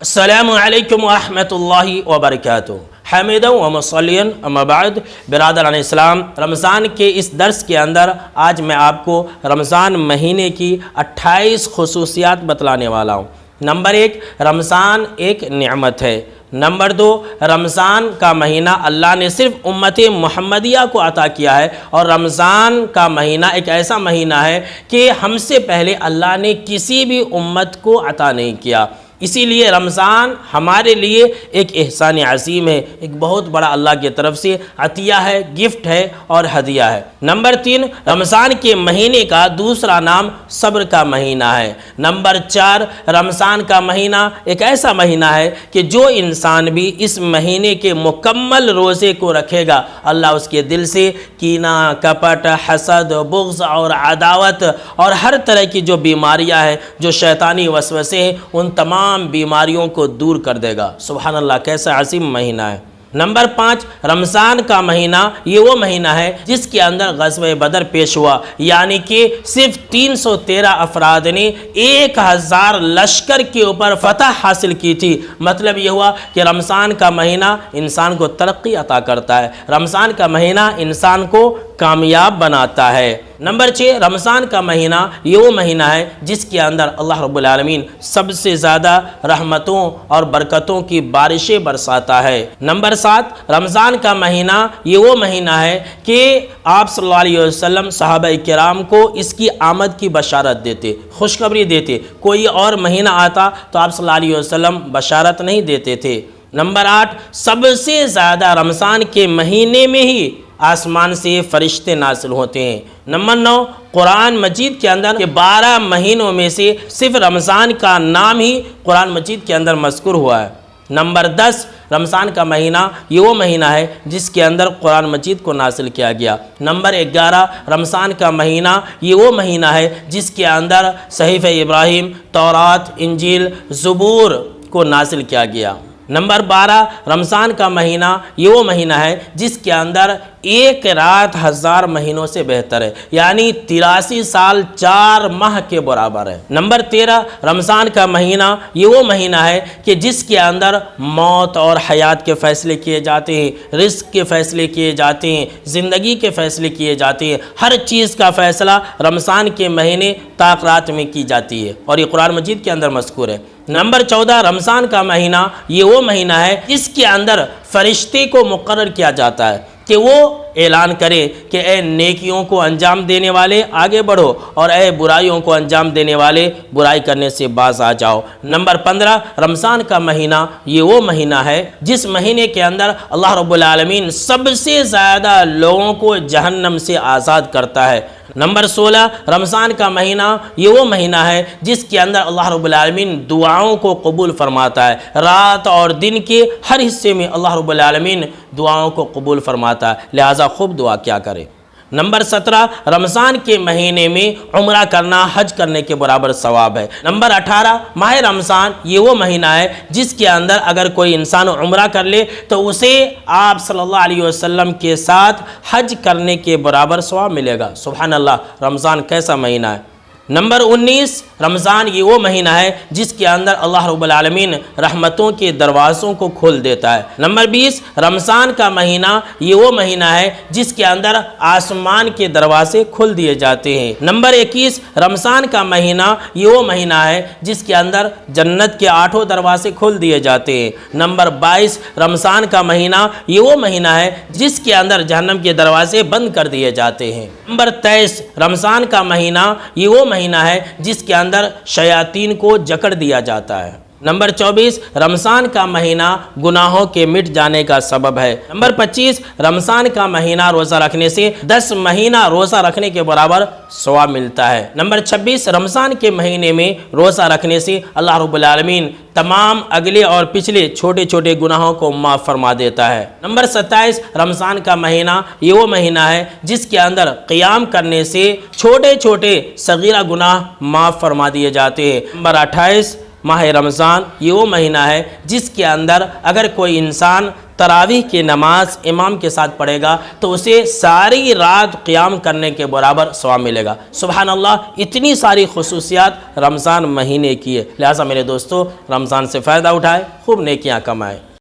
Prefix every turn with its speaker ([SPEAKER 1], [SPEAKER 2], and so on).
[SPEAKER 1] السلام علیکم ورحمۃ اللہ وبرکاتہ۔ حمیدً و مصلیًا اما بعد، برادران اسلام، رمضان کے اس درس کے اندر آج میں آپ کو رمضان مہینے کی 28 خصوصیات بتلانے والا ہوں۔ نمبر 1، رمضان ایک نعمت ہے۔ نمبر 2، رمضان کا مہینہ اللہ نے صرف امت محمدیہ کو عطا کیا ہے، اور رمضان کا مہینہ ایک ایسا مہینہ ہے کہ ہم سے پہلے اللہ نے کسی بھی امت کو عطا نہیں کیا۔ اسی لیے رمضان ہمارے لیے ایک احسان عظیم ہے، ایک بہت بڑا اللہ کی طرف سے عطیہ ہے، گفٹ ہے اور ہدیہ ہے۔ نمبر 3، رمضان کے مہینے کا دوسرا نام صبر کا مہینہ ہے۔ نمبر 4، رمضان کا مہینہ ایک ایسا مہینہ ہے کہ جو انسان بھی اس مہینے کے مکمل روزے کو رکھے گا، اللہ اس کے دل سے کینہ، کپٹ، حسد، بغض اور عداوت اور ہر طرح کی جو بیماریاں ہیں، جو شیطانی وسوسے ہیں، ان تمام بیماریوں کو دور کر دے گا۔ سبحان اللہ، کیسا عظیم مہینہ ہے۔ نمبر 5، رمضان کا مہینہ یہ وہ مہینہ ہے جس کے اندر غزوہ بدر پیش ہوا، یعنی کہ صرف 313 افراد نے 1000 لشکر کے اوپر فتح حاصل کی تھی۔ مطلب یہ ہوا کہ رمضان کا مہینہ انسان کو ترقی عطا کرتا ہے، رمضان کا مہینہ انسان کو کامیاب بناتا ہے۔ نمبر 6، رمضان کا مہینہ یہ وہ مہینہ ہے جس کے اندر اللہ رب العالمین سب سے زیادہ رحمتوں اور برکتوں کی بارشیں برساتا ہے۔ نمبر 7، رمضان کا مہینہ یہ وہ مہینہ ہے کہ آپ صلی اللہ علیہ وسلم صحابہ کرام کو اس کی آمد کی بشارت دیتے، خوشخبری دیتے۔ کوئی اور مہینہ آتا تو آپ صلی اللہ علیہ وسلم بشارت نہیں دیتے تھے۔ نمبر 8، سب سے زیادہ رمضان کے مہینے میں ہی آسمان سے فرشتے نازل ہوتے ہیں۔ نمبر 9، قرآن مجید کے اندر 12 مہینوں میں سے صرف رمضان کا نام ہی قرآن مجید کے اندر مذکور ہوا ہے۔ نمبر 10، رمضان کا مہینہ یہ وہ مہینہ ہے جس کے اندر قرآن مجید کو نازل کیا گیا۔ نمبر 11، رمضان کا مہینہ یہ وہ مہینہ ہے جس کے اندر صحیفہ ابراہیم، تورات، انجیل، زبور کو نازل کیا گیا۔ نمبر 12، رمضان کا مہینہ یہ وہ مہینہ ہے جس کے اندر ایک رات 1000 مہینوں سے بہتر ہے، یعنی 83 سال 4 ماہ کے برابر ہے۔ نمبر 13، رمضان کا مہینہ یہ وہ مہینہ ہے کہ جس کے اندر موت اور حیات کے فیصلے کیے جاتے ہیں، رزق کے فیصلے کیے جاتے ہیں، زندگی کے فیصلے کیے جاتے ہیں۔ ہر چیز کا فیصلہ رمضان کے مہینے طاق رات میں کی جاتی ہے، اور یہ قرآن مجید کے اندر مذکور ہے۔ نمبر 14، رمضان کا مہینہ یہ وہ مہینہ ہے جس کے اندر فرشتے کو مقرر کیا جاتا ہے کہ وہ اعلان کرے کہ اے نیکیوں کو انجام دینے والے آگے بڑھو، اور اے برائیوں کو انجام دینے والے برائی کرنے سے باز آ جاؤ۔ نمبر 15، رمضان کا مہینہ یہ وہ مہینہ ہے جس مہینے کے اندر اللہ رب العالمین سب سے زیادہ لوگوں کو جہنم سے آزاد کرتا ہے۔ نمبر 16، رمضان کا مہینہ یہ وہ مہینہ ہے جس کے اندر اللہ رب العالمین دعاؤں کو قبول فرماتا ہے۔ رات اور دن کے ہر حصے میں اللہ رب العالمین دعاؤں کو قبول فرماتا ہے، لہٰذا خوب دعا کیا کرے۔ نمبر 17، رمضان کے مہینے میں عمرہ کرنا حج کرنے کے برابر ثواب ہے۔ نمبر 18، ماہ رمضان یہ وہ مہینہ ہے جس کے اندر اگر کوئی انسان عمرہ کر لے تو اسے آپ صلی اللہ علیہ وسلم کے ساتھ حج کرنے کے برابر ثواب ملے گا۔ سبحان اللہ، رمضان کیسا مہینہ ہے۔ نمبر 19، رمضان یہ وہ مہینہ ہے جس کے اندر اللہ رب العالمین رحمتوں کے دروازوں کو کھول دیتا ہے۔ نمبر 20، رمضان کا مہینہ یہ وہ مہینہ ہے جس کے اندر آسمان کے دروازے کھول دیے جاتے ہیں۔ نمبر 21، رمضان کا مہینہ یہ وہ مہینہ ہے جس کے اندر جنت کے 8 دروازے کھول دیے جاتے ہیں۔ نمبر 22، رمضان کا مہینہ یہ وہ مہینہ ہے جس کے اندر جہنم کے دروازے بند کر دیے جاتے ہیں۔ نمبر 23، رمضان کا مہینہ یہ وہ مہینہ ہے جس کے اندر شیاطین کو جکڑ دیا جاتا ہے۔ نمبر 24، رمضان کا مہینہ گناہوں کے مٹ جانے کا سبب ہے۔ نمبر 25، رمضان کا مہینہ روزہ رکھنے سے 10 مہینہ روزہ رکھنے کے برابر ثواب ملتا ہے۔ نمبر 26، رمضان کے مہینے میں روزہ رکھنے سے اللہ رب العالمین تمام اگلے اور پچھلے چھوٹے چھوٹے گناہوں کو معاف فرما دیتا ہے۔ نمبر 27، رمضان کا مہینہ یہ وہ مہینہ ہے جس کے اندر قیام کرنے سے چھوٹے چھوٹے صغیرہ گناہ معاف فرما دیے جاتے ہیں۔ نمبر 28، ماہ رمضان یہ وہ مہینہ ہے جس کے اندر اگر کوئی انسان تراویح کی نماز امام کے ساتھ پڑھے گا تو اسے ساری رات قیام کرنے کے برابر ثواب ملے گا۔ سبحان اللہ، اتنی ساری خصوصیات رمضان مہینے کی ہے، لہٰذا میرے دوستو رمضان سے فائدہ اٹھائے، خوب نیکیاں کمائے۔